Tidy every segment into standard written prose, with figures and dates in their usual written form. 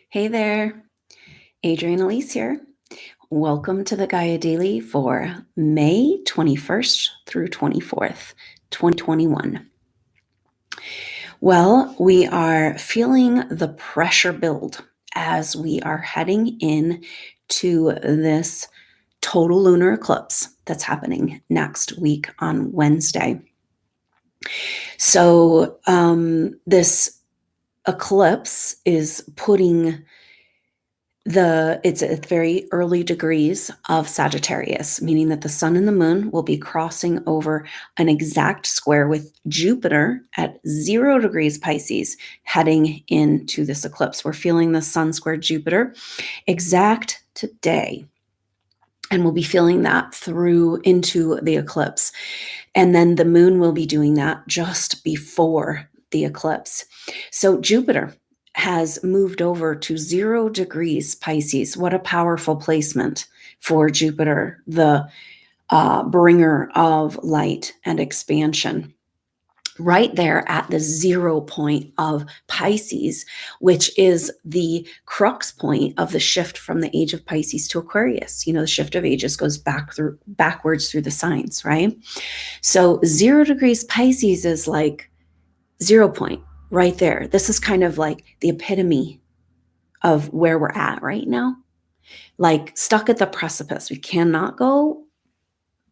Hey there, Adrienne Elise here. Welcome to the Gaia Daily for May 21st through 24th, 2021. Well, we are feeling the pressure build as we are heading in to this total lunar eclipse that's happening next week on Wednesday. So, this eclipse is putting it's at very early degrees of Sagittarius, meaning that the sun and the moon will be crossing over an exact square with Jupiter at 0 degrees Pisces heading into this eclipse. We're feeling the sun square Jupiter exact today. And we'll be feeling that through into the eclipse. And then the moon will be doing that just before the eclipse. So Jupiter has moved over to 0 degrees Pisces. What a powerful placement for Jupiter, the bringer of light and expansion. Right there at the 0 point of Pisces, which is the crux point of the shift from the age of Pisces to Aquarius. You know, the shift of ages goes backwards through the signs, right? So 0 degrees Pisces is like 0 point right there. This is kind of like the epitome of where we're at right now, like stuck at the precipice. We cannot go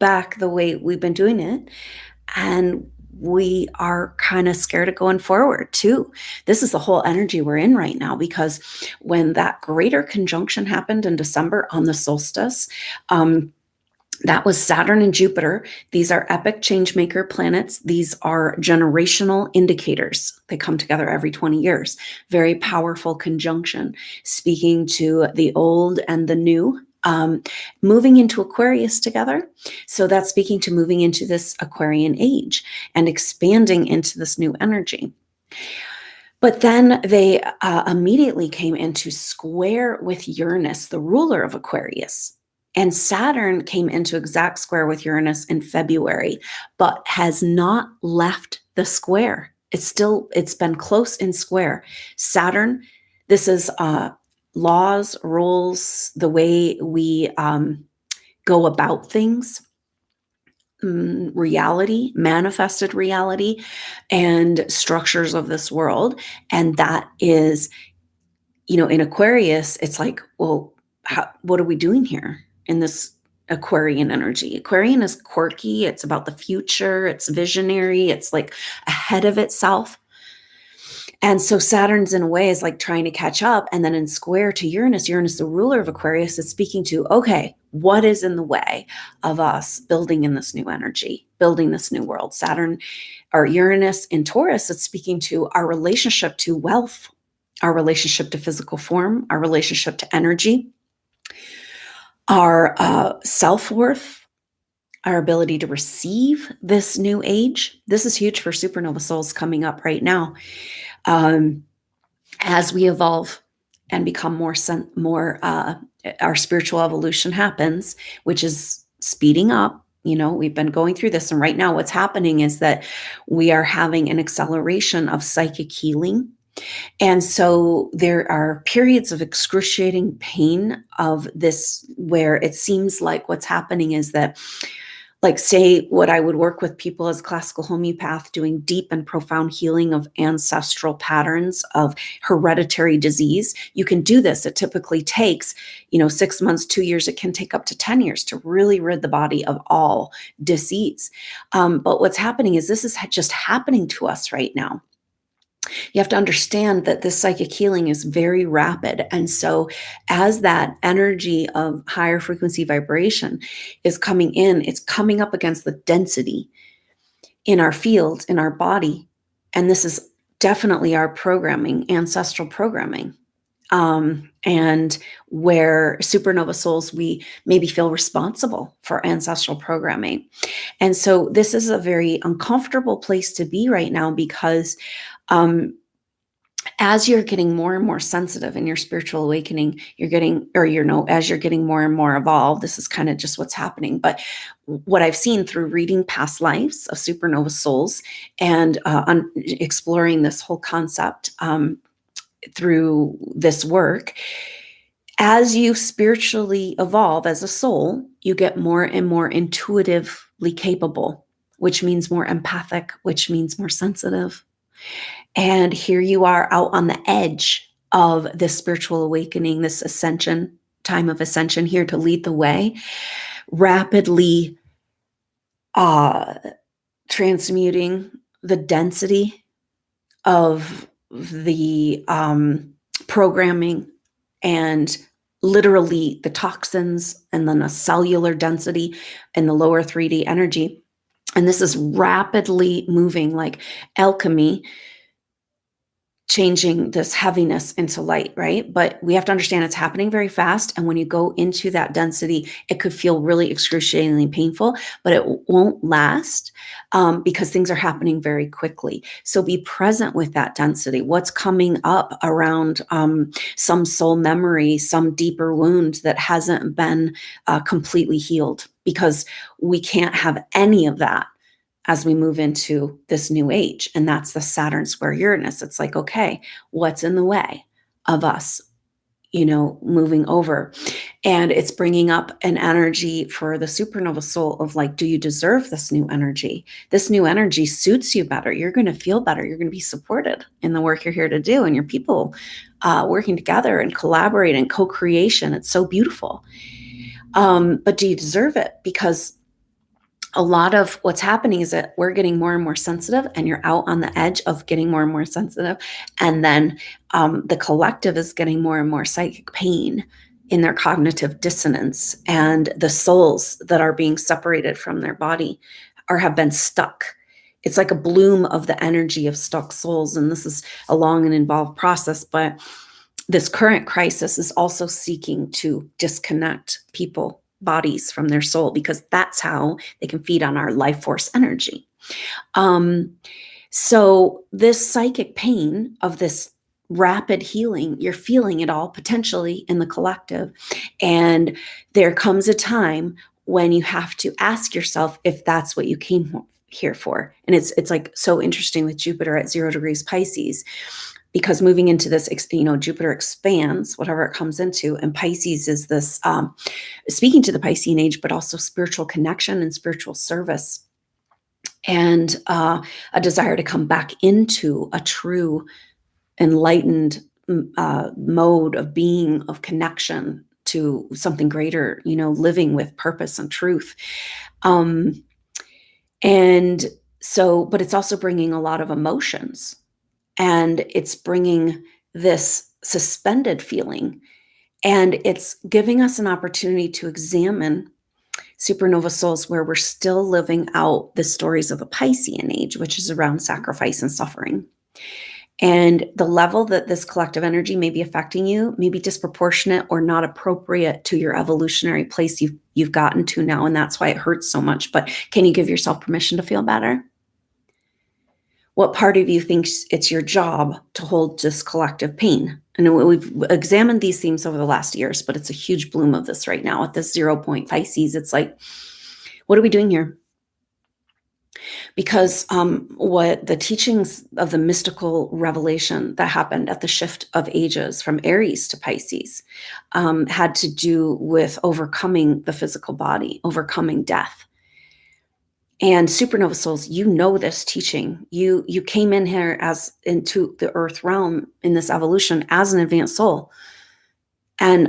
back the way we've been doing it. And we are kind of scared of going forward too. This is the whole energy we're in right now, because when that greater conjunction happened in December on the solstice, that was Saturn and Jupiter. These are epic changemaker planets. These are generational indicators. They come together every 20 years. Very powerful conjunction, speaking to the old and the new, moving into Aquarius together. So that's speaking to moving into this Aquarian age and expanding into this new energy. But then they immediately came into square with Uranus, the ruler of Aquarius. And Saturn came into exact square with Uranus in February, but has not left the square. It's been close in square. Saturn, this is laws, rules, the way we go about things, reality, manifested reality, and structures of this world. And that is, in Aquarius, it's like, well, what are we doing here in this Aquarian energy? Aquarian is quirky. It's about the future. It's visionary. It's like ahead of itself. And so Saturn's in a way is like trying to catch up. And then in square to Uranus, the ruler of Aquarius, is speaking to, okay, what is in the way of us building in this new energy, building this new world? Saturn or Uranus in Taurus, it's speaking to our relationship to wealth, our relationship to physical form, our relationship to energy, our self-worth, our ability to receive this new age. This is huge for supernova souls coming up right now. As we evolve and become more our spiritual evolution happens, which is speeding up. We've been going through this, and right now what's happening is that we are having an acceleration of psychic healing. And so there are periods of excruciating pain of this, where it seems like what's happening is that, like, say what I would work with people as classical homeopath, doing deep and profound healing of ancestral patterns of hereditary disease. You can do this. It typically takes, 6 months, 2 years. It can take up to 10 years to really rid the body of all disease. But what's happening is this is just happening to us right now. You have to understand that this psychic healing is very rapid. And so as that energy of higher frequency vibration is coming in, it's coming up against the density in our field, in our body. And this is definitely our programming, ancestral programming. And where supernova souls, we maybe feel responsible for ancestral programming. And so this is a very uncomfortable place to be right now, because as you're getting more and more sensitive in your spiritual awakening, as you're getting more and more evolved, this is kind of just what's happening. But what I've seen through reading past lives of supernova souls and exploring this whole concept, through this work, as you spiritually evolve as a soul, you get more and more intuitively capable, which means more empathic, which means more sensitive. And here you are out on the edge of this spiritual awakening, this ascension, time of ascension, here to lead the way, rapidly transmuting the density of the programming and literally the toxins, and then a cellular density and the lower 3D energy. And this is rapidly moving like alchemy, changing this heaviness into light, right? But we have to understand it's happening very fast. And when you go into that density, it could feel really excruciatingly painful, but it won't last because things are happening very quickly. So be present with that density. What's coming up around some soul memory, some deeper wound that hasn't been completely healed, because we can't have any of that as we move into this new age. And that's the Saturn square Uranus. It's like, okay, what's in the way of us, moving over? And it's bringing up an energy for the supernova soul of like, do you deserve this new energy? This new energy suits you better. You're going to feel better. You're going to be supported in the work you're here to do, and your people working together and collaborate and co-creation. It's so beautiful. But do you deserve it? Because a lot of what's happening is that we're getting more and more sensitive, and you're out on the edge of getting more and more sensitive. And then the collective is getting more and more psychic pain in their cognitive dissonance, and the souls that are being separated from their body have been stuck. It's like a bloom of the energy of stuck souls. And this is a long and involved process, but this current crisis is also seeking to disconnect people, bodies, from their soul, because that's how they can feed on our life force energy. So this psychic pain of this rapid healing, you're feeling it all potentially in the collective. And there comes a time when you have to ask yourself if that's what you came here for. And it's like so interesting with Jupiter at 0 degrees Pisces, because moving into this, Jupiter expands whatever it comes into, and Pisces is this speaking to the Piscean age, but also spiritual connection and spiritual service, and a desire to come back into a true enlightened mode of being, of connection to something greater, living with purpose and truth. And so, but it's also bringing a lot of emotions, and it's bringing this suspended feeling, and it's giving us an opportunity to examine supernova souls where we're still living out the stories of the Piscean age, which is around sacrifice and suffering. And the level that this collective energy may be affecting you may be disproportionate or not appropriate to your evolutionary place you've gotten to now, and that's why it hurts so much. But can you give yourself permission to feel better? What part of you thinks it's your job to hold this collective pain? And we've examined these themes over the last years, but it's a huge bloom of this right now at this 0 point Pisces. It's like, what are we doing here? Because what the teachings of the mystical revelation that happened at the shift of ages from Aries to Pisces had to do with overcoming the physical body, overcoming death. And supernova souls, this teaching. You came in here into the earth realm in this evolution as an advanced soul. And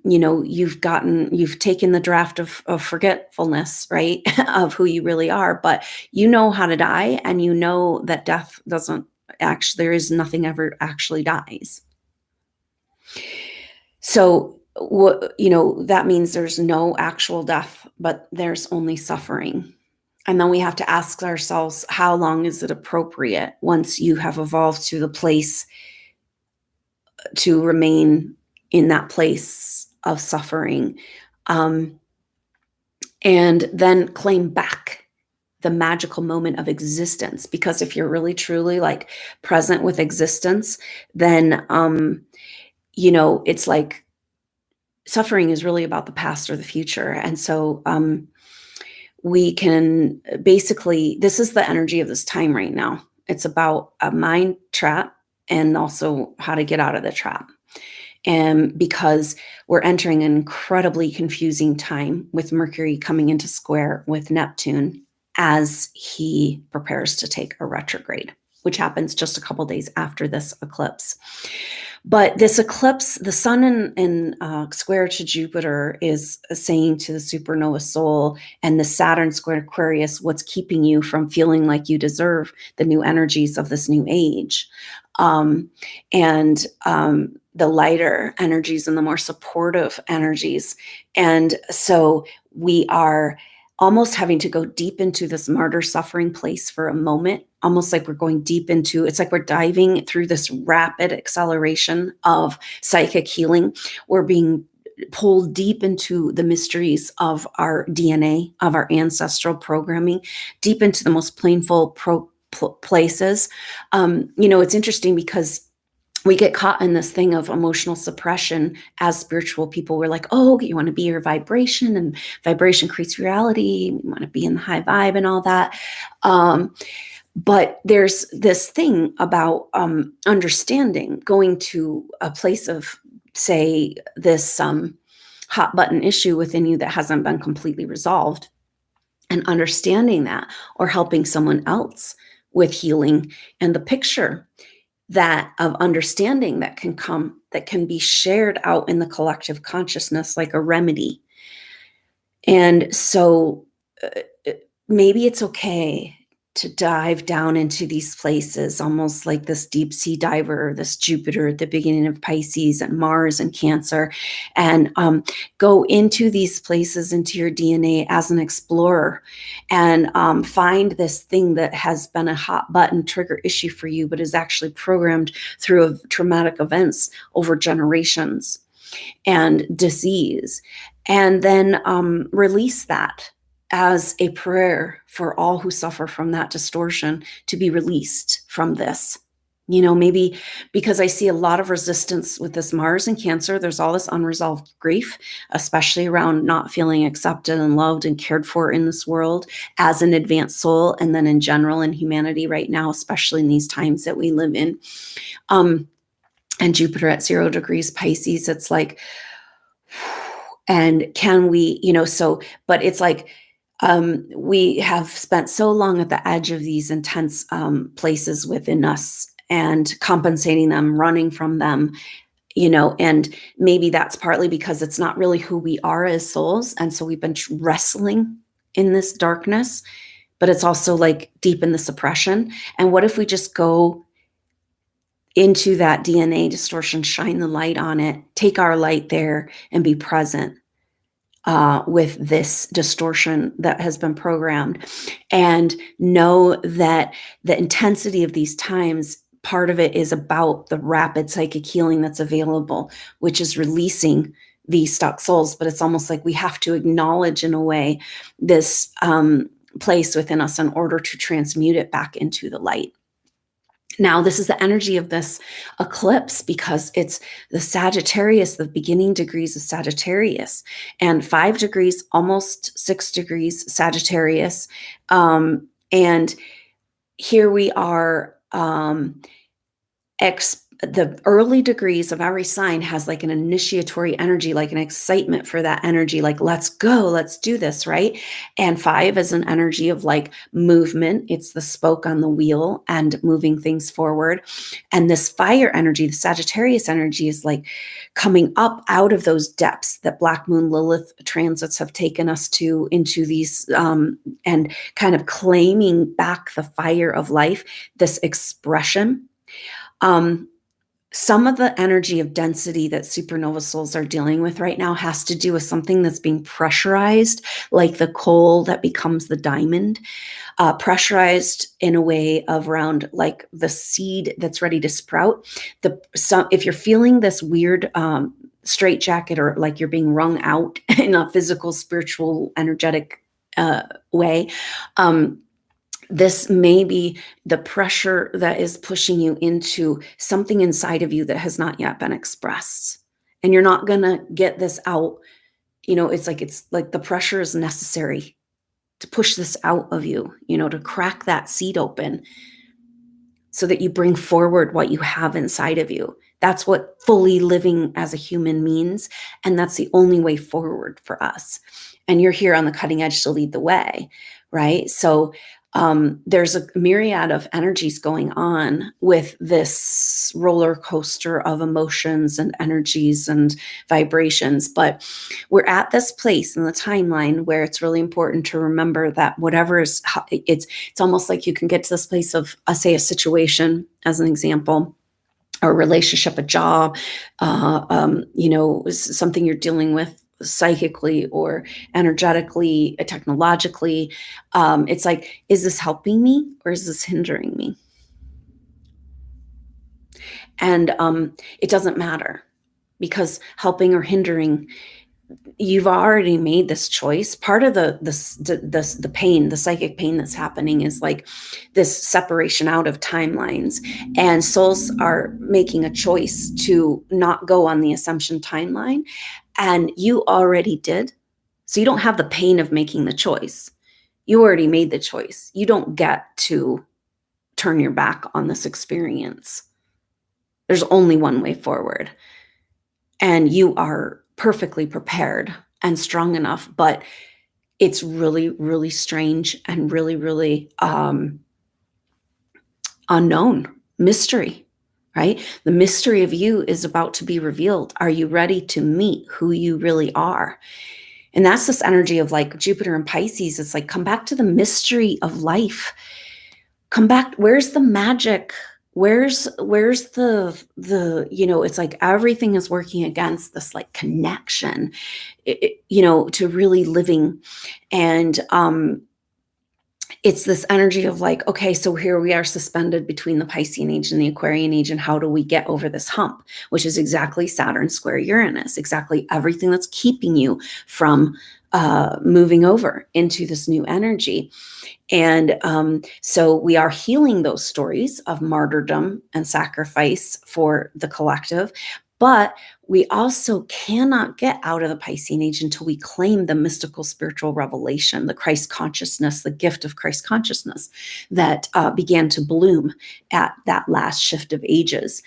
you've taken the draft of forgetfulness, right? Of who you really are, but you know how to die, and you know that death doesn't actually, there is nothing ever actually dies. So that means there's no actual death, but there's only suffering. And then we have to ask ourselves, how long is it appropriate once you have evolved to the place to remain in that place of suffering, and then claim back the magical moment of existence? Because if you're really truly like present with existence, then it's like suffering is really about the past or the future. And so we can basically, this is the energy of this time right now. It's about a mind trap and also how to get out of the trap. And because we're entering an incredibly confusing time with Mercury coming into square with Neptune as he prepares to take a retrograde, which happens just a couple days after this eclipse. But this eclipse, the sun in square to Jupiter is saying to the supernova soul, and the Saturn square Aquarius, what's keeping you from feeling like you deserve the new energies of this new age. And the lighter energies and the more supportive energies. And so we are almost having to go deep into this martyr suffering place for a moment, almost like we're going deep into, it's like we're diving through this rapid acceleration of psychic healing. We're being pulled deep into the mysteries of our DNA, of our ancestral programming, deep into the most painful places. It's interesting because we get caught in this thing of emotional suppression as spiritual people. We're like, oh, you want to be your vibration, and vibration creates reality. You want to be in the high vibe and all that. But there's this thing about understanding, going to a place of, say, this hot button issue within you that hasn't been completely resolved, and understanding that, or helping someone else with healing, and the picture that of understanding that can come, that can be shared out in the collective consciousness like a remedy. And so maybe it's okay to dive down into these places, almost like this deep sea diver, this Jupiter at the beginning of Pisces and Mars and Cancer, and go into these places, into your DNA as an explorer, and find this thing that has been a hot button trigger issue for you, but is actually programmed through traumatic events over generations and disease, and then release that as a prayer for all who suffer from that distortion to be released from this. Maybe because I see a lot of resistance with this Mars and Cancer, there's all this unresolved grief, especially around not feeling accepted and loved and cared for in this world as an advanced soul, and then in general in humanity right now, especially in these times that we live in. And Jupiter at 0 degrees Pisces, it's like, and can we, but it's like, we have spent so long at the edge of these intense places within us and compensating them, running from them, and maybe that's partly because it's not really who we are as souls. And so we've been wrestling in this darkness, but it's also like deep in the suppression. And what if we just go into that DNA distortion, shine the light on it, take our light there and be present with this distortion that has been programmed, and know that the intensity of these times, part of it is about the rapid psychic healing that's available, which is releasing these stuck souls. But it's almost like we have to acknowledge, in a way, this place within us in order to transmute it back into the light. Now, this is the energy of this eclipse because it's the Sagittarius, the beginning degrees of Sagittarius, and 5 degrees, almost 6 degrees Sagittarius. And here we are, the early degrees of every sign has like an initiatory energy, like an excitement for that energy, like, let's go, let's do this, right? And 5 is an energy of like movement. It's the spoke on the wheel and moving things forward. And this fire energy, the Sagittarius energy, is like coming up out of those depths that Black Moon Lilith transits have taken us to, into these, and kind of claiming back the fire of life, this expression. Some of the energy of density that supernova souls are dealing with right now has to do with something that's being pressurized, like the coal that becomes the diamond, pressurized in a way of around like the seed that's ready to sprout. If you're feeling this weird straitjacket, or like you're being wrung out in a physical, spiritual, energetic way, this may be the pressure that is pushing you into something inside of you that has not yet been expressed. And you're not going to get this out. It's like the pressure is necessary to push this out of you, to crack that seed open. so that you bring forward what you have inside of you. That's what fully living as a human means. And that's the only way forward for us. And you're here on the cutting edge to lead the way, right? So there's a myriad of energies going on with this roller coaster of emotions and energies and vibrations. But we're at this place in the timeline where it's really important to remember that whatever is, it's almost like you can get to this place of, say, a situation as an example, or a relationship, a job, something you're dealing with psychically or energetically, technologically. It's like, is this helping me or is this hindering me? And it doesn't matter, because helping or hindering, you've already made this choice. Part of the pain, the psychic pain that's happening, is like this separation out of timelines, and souls are making a choice to not go on the assumption timeline, and you already did. So you don't have the pain of making the choice. You already made the choice. You don't get to turn your back on this experience. There's only one way forward, and you are perfectly prepared and strong enough. But it's really, really strange and really, really unknown, mystery, right? The mystery of you is about to be revealed. Are you ready to meet who you really are? And that's this energy of like Jupiter and Pisces. It's like, come back to the mystery of life. Come back. Where's the magic? Where's the it's like everything is working against this like connection, to really living. And it's this energy of like, okay, so here we are suspended between the Piscean age and the Aquarian age, and how do we get over this hump, which is exactly Saturn square Uranus, exactly everything that's keeping you from moving over into this new energy. And so we are healing those stories of martyrdom and sacrifice for the collective. But we also cannot get out of the Piscean age until we claim the mystical spiritual revelation, the Christ consciousness, the gift of Christ consciousness that began to bloom at that last shift of ages.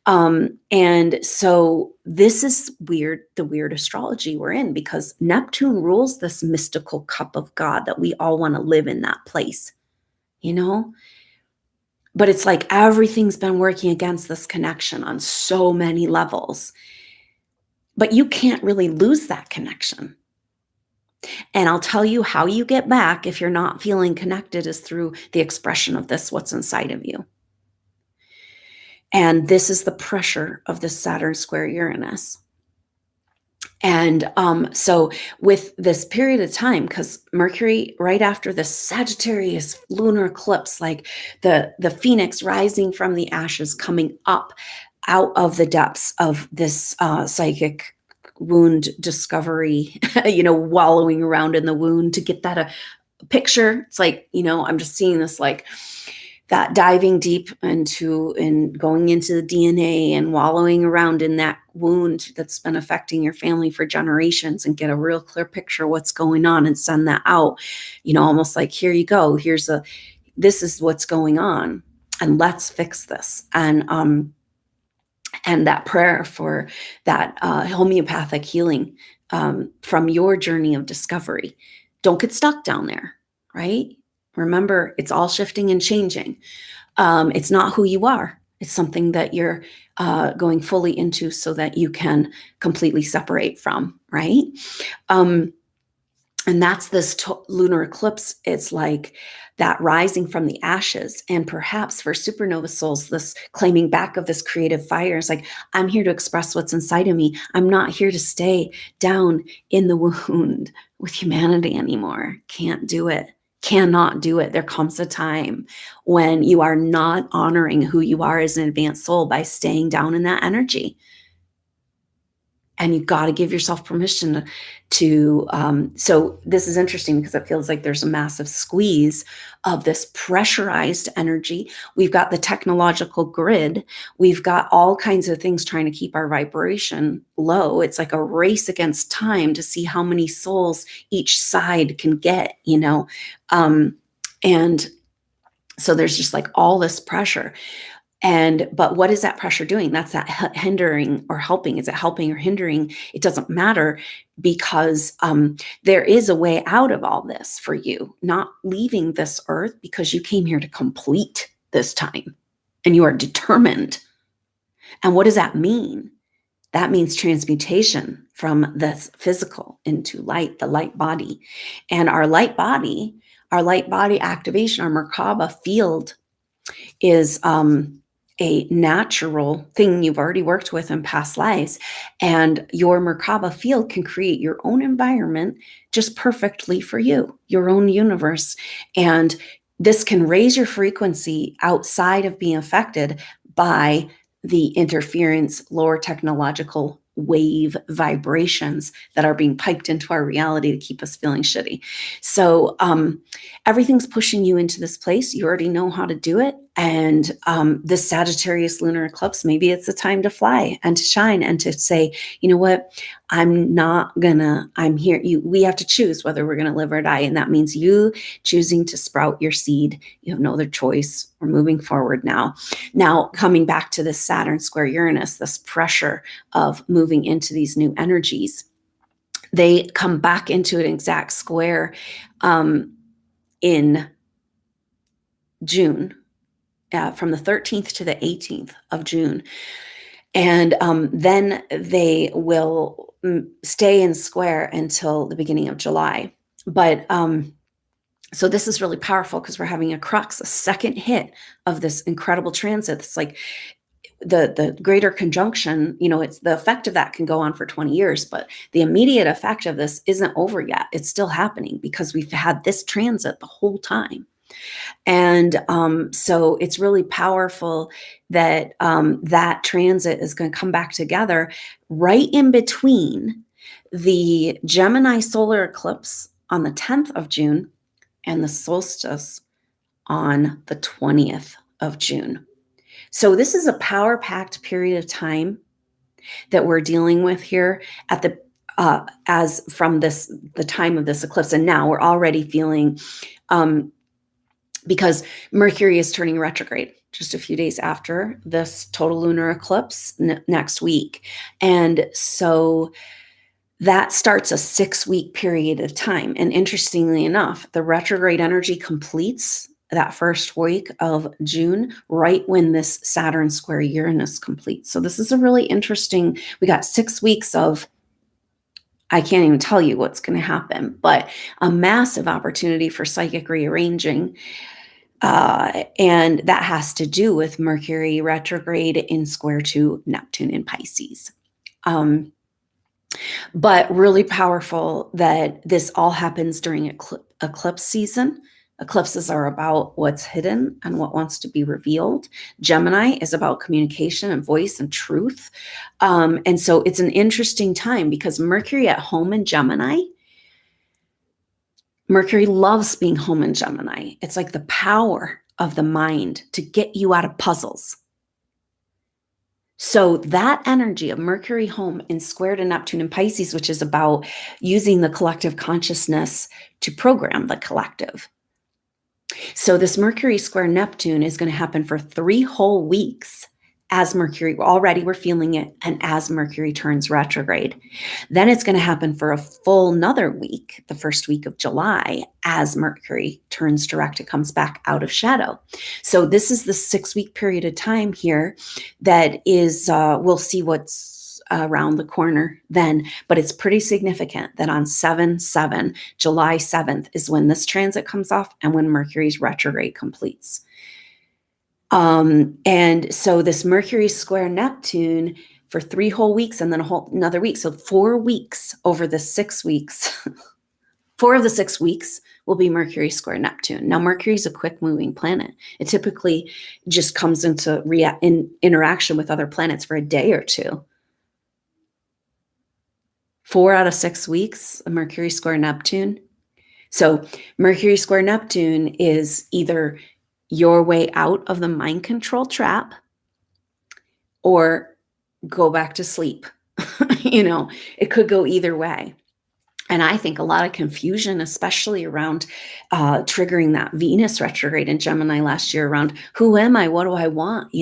And so this is the weird astrology we're in, because Neptune rules this mystical cup of God that we all want to live in that place, But it's like everything's been working against this connection on so many levels. But you can't really lose that connection. And I'll tell you how you get back if you're not feeling connected is through the expression of this, what's inside of you. And this is the pressure of the Saturn square Uranus. And so with this period of time, because Mercury, right after the Sagittarius lunar eclipse, like the phoenix rising from the ashes, coming up out of the depths of this psychic wound discovery, wallowing around in the wound to get that a picture. It's like, I'm just seeing this like that diving deep into and going into the DNA and wallowing around in that wound that's been affecting your family for generations, and get a real clear picture of what's going on and send that out, almost like, here you go. This is what's going on, and let's fix this. And that prayer for that homeopathic healing from your journey of discovery. Don't get stuck down there, right? Remember, it's all shifting and changing. It's not who you are. It's something that you're going fully into so that you can completely separate from, right? And that's this lunar eclipse. It's like that rising from the ashes. And perhaps for supernova souls, this claiming back of this creative fire is like, I'm here to express what's inside of me. I'm not here to stay down in the wound with humanity anymore. Can't do it. Cannot do it. There comes a time when you are not honoring who you are as an advanced soul by staying down in that energy. And you've got to give yourself permission to so this is interesting, because it feels like there's a massive squeeze of this pressurized energy. We've got the technological grid. We've got all kinds of things trying to keep our vibration low. It's like a race against time to see how many souls each side can get, and So there's just like all this pressure. But what is that pressure doing? That's that hindering or helping. Is it helping or hindering? It doesn't matter, because there is a way out of all this for you, not leaving this earth, because you came here to complete this time and you are determined. And what does that mean? That means transmutation from this physical into light, the light body. And our light body activation, our Merkaba field, is a natural thing you've already worked with in past lives. And your Merkaba field can create your own environment just perfectly for you, your own universe. And this can raise your frequency outside of being affected by the interference, lower technological wave vibrations that are being piped into our reality to keep us feeling shitty. So everything's pushing you into this place. You already know how to do it. And this Sagittarius lunar eclipse, maybe it's a time to fly and to shine and to say, you know what, I'm here. We have to choose whether we're going to live or die. And that means you choosing to sprout your seed. You have no other choice. We're moving forward now. Now, coming back to this Saturn square Uranus, this pressure of moving into these new energies, they come back into an exact square in June, from the 13th to the 18th of June. And then they will stay in square until the beginning of July. But so this is really powerful, because we're having a second hit of this incredible transit. It's like the greater conjunction, it's the effect of that can go on for 20 years, but the immediate effect of this isn't over yet. It's still happening, because we've had this transit the whole time. And so it's really powerful that that transit is going to come back together right in between the Gemini solar eclipse on the 10th of June and the solstice on the 20th of June. So this is a power-packed period of time that we're dealing with here at the as from the time of this eclipse. And now we're already feeling, because Mercury is turning retrograde just a few days after this total lunar eclipse next week. And so that starts a 6-week period of time. And interestingly enough, the retrograde energy completes that first week of June, right when this Saturn square Uranus completes. So this is a really interesting, we got 6 weeks of, I can't even tell you what's going to happen, but a massive opportunity for psychic rearranging. And that has to do with Mercury retrograde in square to Neptune in Pisces. But really powerful that this all happens during eclipse season. Eclipses are about what's hidden and what wants to be revealed. Gemini is about communication and voice and truth. And so it's an interesting time, because Mercury at home in Gemini, Mercury loves being home in Gemini. It's like the power of the mind to get you out of puzzles. So that energy of Mercury home in square to Neptune and Pisces, which is about using the collective consciousness to program the collective. So this Mercury square Neptune is going to happen for 3 whole weeks as Mercury, already we're feeling it, and as Mercury turns retrograde. Then it's going to happen for a full another week, the first week of July, as Mercury turns direct, it comes back out of shadow. So this is the 6-week period of time here that is, we'll see what's around the corner then, but it's pretty significant that on 7/7, July 7th is when this transit comes off and when Mercury's retrograde completes. And so this Mercury square Neptune for 3 whole weeks, and then another week. So 4 weeks over the 6 weeks. 4 of the 6 weeks will be Mercury square Neptune. Now, Mercury is a quick moving planet. It typically just comes into interaction with other planets for a day or two. 4 out of 6 weeks, a Mercury square Neptune. So Mercury square Neptune is either your way out of the mind control trap or go back to sleep. It could go either way. And I think a lot of confusion, especially around triggering that Venus retrograde in Gemini last year around who am I? What do I want?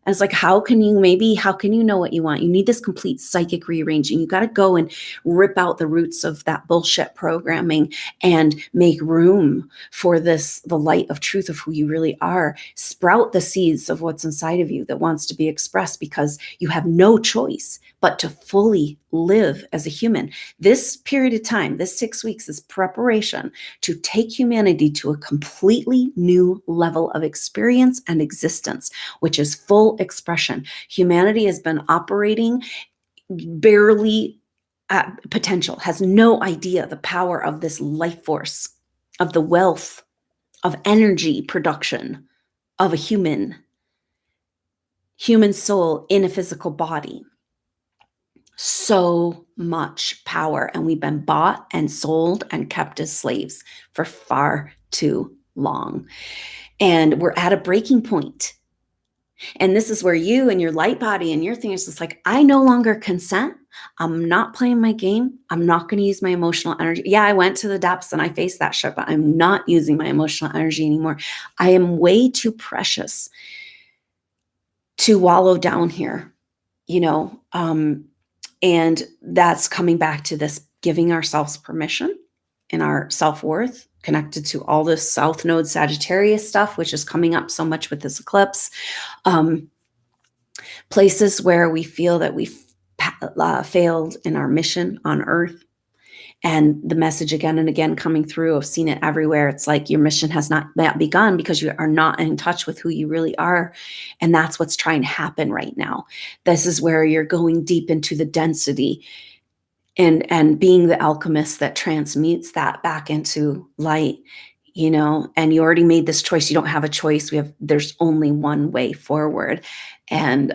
And it's like, how can you know what you want? You need this complete psychic rearranging. You got to go and rip out the roots of that bullshit programming and make room for the light of truth of who you really are. Sprout the seeds of what's inside of you that wants to be expressed, because you have no choice but to fully live as a human. This period of time, this 6 weeks, is preparation to take humanity to a completely new level of experience and existence, which is full expression. Humanity has been operating barely at potential, has no idea the power of this life force, of the wealth, of energy production of a human soul in a physical body. So much power, and we've been bought and sold and kept as slaves for far too long. And we're at a breaking point. And this is where you and your light body and your thing is just like, I no longer consent. I'm not playing my game. I'm not going to use my emotional energy. Yeah, I went to the depths and I faced that shit, but I'm not using my emotional energy anymore. I am way too precious to wallow down here, and that's coming back to this giving ourselves permission and our self-worth, connected to all this South Node Sagittarius stuff, which is coming up so much with this eclipse. Places where we feel that we've failed in our mission on Earth. And the message again and again coming through, I've seen it everywhere. It's like your mission has not begun because you are not in touch with who you really are. And that's what's trying to happen right now. This is where you're going deep into the density and being the alchemist that transmutes that back into light, and you already made this choice. You don't have a choice. There's only one way forward. And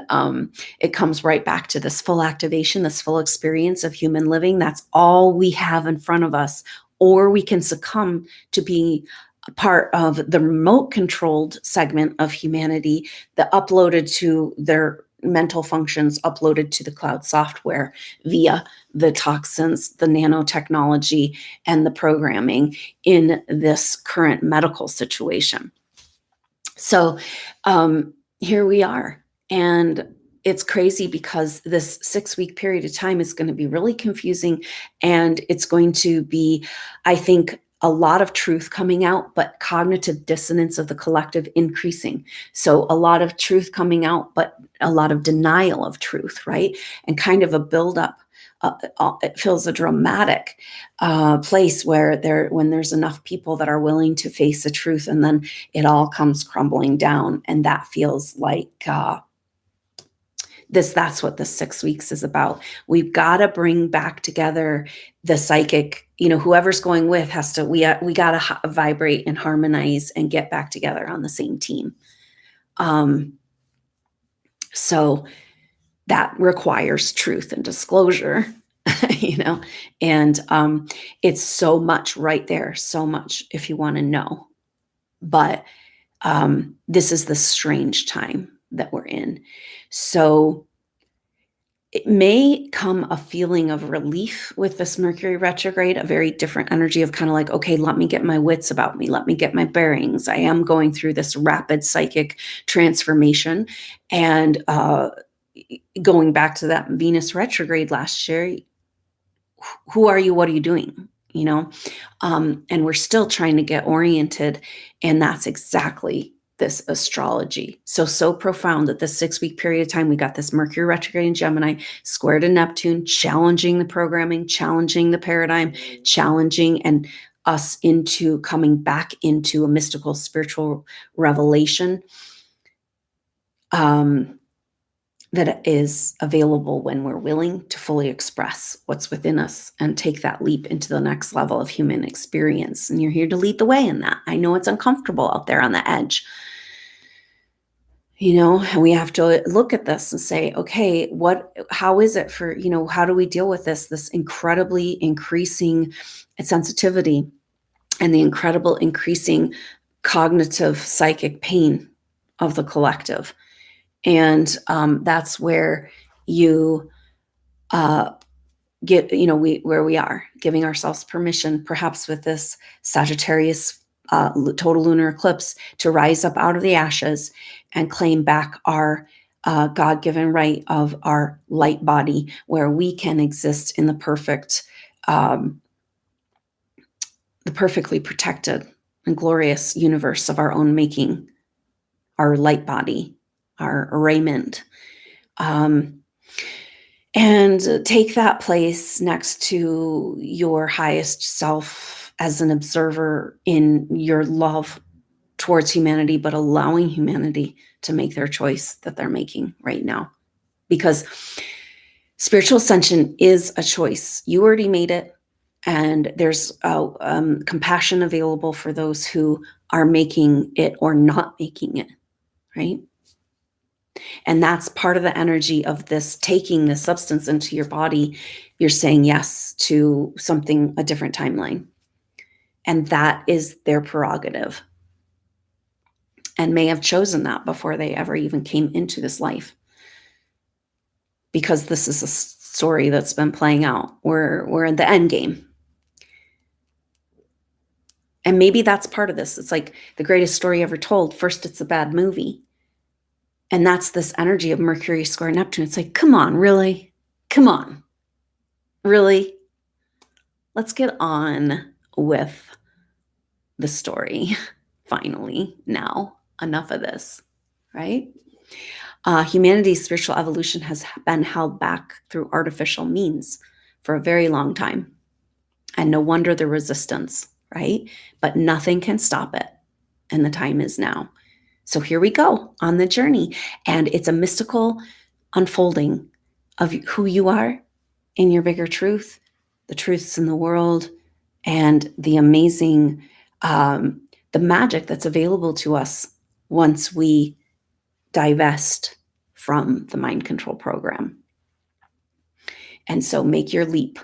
it comes right back to this full activation, this full experience of human living. That's all we have in front of us. Or we can succumb to being a part of the remote controlled segment of humanity that uploaded to their mental functions, uploaded to the cloud software via the toxins, the nanotechnology, and the programming in this current medical situation. So here we are. And it's crazy because this 6-week period of time is going to be really confusing. And it's going to be, I think, a lot of truth coming out, but cognitive dissonance of the collective increasing. So a lot of truth coming out, but a lot of denial of truth, right? And kind of a buildup. It feels a dramatic place where when there's enough people that are willing to face the truth, and then it all comes crumbling down. And that feels like that's what the 6 weeks is about. We've got to bring back together the psychic, whoever's going with has to, we got to vibrate and harmonize and get back together on the same team. So that requires truth and disclosure, and it's so much right there, so much if you want to know. But this is the strange time that we're in. So it may come a feeling of relief with this Mercury retrograde, a very different energy of kind of like, okay, let me get my wits about me. Let me get my bearings. I am going through this rapid psychic transformation. And going back to that Venus retrograde last year, who are you? What are you doing? And we're still trying to get oriented. And that's exactly this astrology. So profound that this 6-week period of time, we got this Mercury retrograde in Gemini, square to Neptune, challenging the programming, challenging the paradigm, challenging and us into coming back into a mystical spiritual revelation that is available when we're willing to fully express what's within us and take that leap into the next level of human experience. And you're here to lead the way in that. I know it's uncomfortable out there on the edge. And we have to look at this and say, okay, how is it for, how do we deal with this incredibly increasing sensitivity and the incredible increasing cognitive psychic pain of the collective? And that's where you get, where we are, giving ourselves permission, perhaps with this Sagittarius total lunar eclipse, to rise up out of the ashes and claim back our God-given right of our light body, where we can exist in the perfectly protected and glorious universe of our own making, our light body, our raiment. And take that place next to your highest self as an observer in your love towards humanity, but allowing humanity to make their choice that they're making right now. Because spiritual ascension is a choice. You already made it, and there's compassion available for those who are making it or not making it, right? And that's part of the energy of this, taking this substance into your body. You're saying yes to something, a different timeline. And that is their prerogative, and may have chosen that before they ever even came into this life. Because this is a story that's been playing out. We're in the end game. And maybe that's part of this. It's like the greatest story ever told. First, it's a bad movie. And that's this energy of Mercury square Neptune. It's like, come on, really? Come on. Really? Let's get on with the story. Finally, now, enough of this, right? Humanity's spiritual evolution has been held back through artificial means for a very long time. And no wonder the resistance, right? But nothing can stop it. And the time is now. So here we go on the journey. And it's a mystical unfolding of who you are in your bigger truth, the truths in the world, and the amazing, the magic that's available to us once we divest from the mind control program. And so make your leap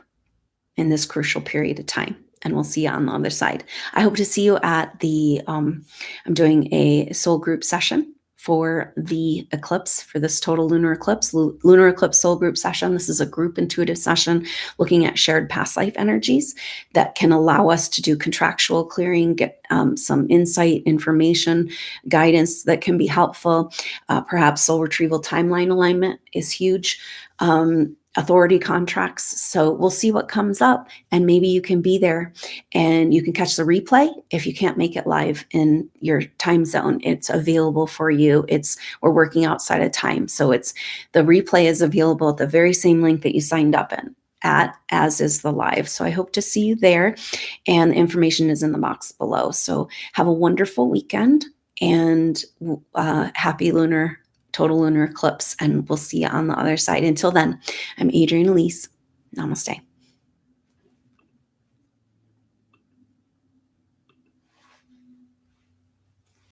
in this crucial period of time, and we'll see you on the other side. I hope to see you at the, I'm doing a soul group session for the eclipse, for this total lunar eclipse, lunar eclipse soul group session. This is a group intuitive session looking at shared past life energies that can allow us to do contractual clearing, get some insight, information, guidance that can be helpful. Perhaps soul retrieval timeline alignment is huge. Authority contracts. So we'll see what comes up, and maybe you can be there and you can catch the replay. If you can't make it live in your time zone, it's available for you. We're working outside of time. So the replay is available at the very same link that you signed up as is the live. So I hope to see you there, and the information is in the box below. So have a wonderful weekend, and happy total lunar eclipse, and we'll see you on the other side. Until then, I'm Adrienne Elise. Namaste.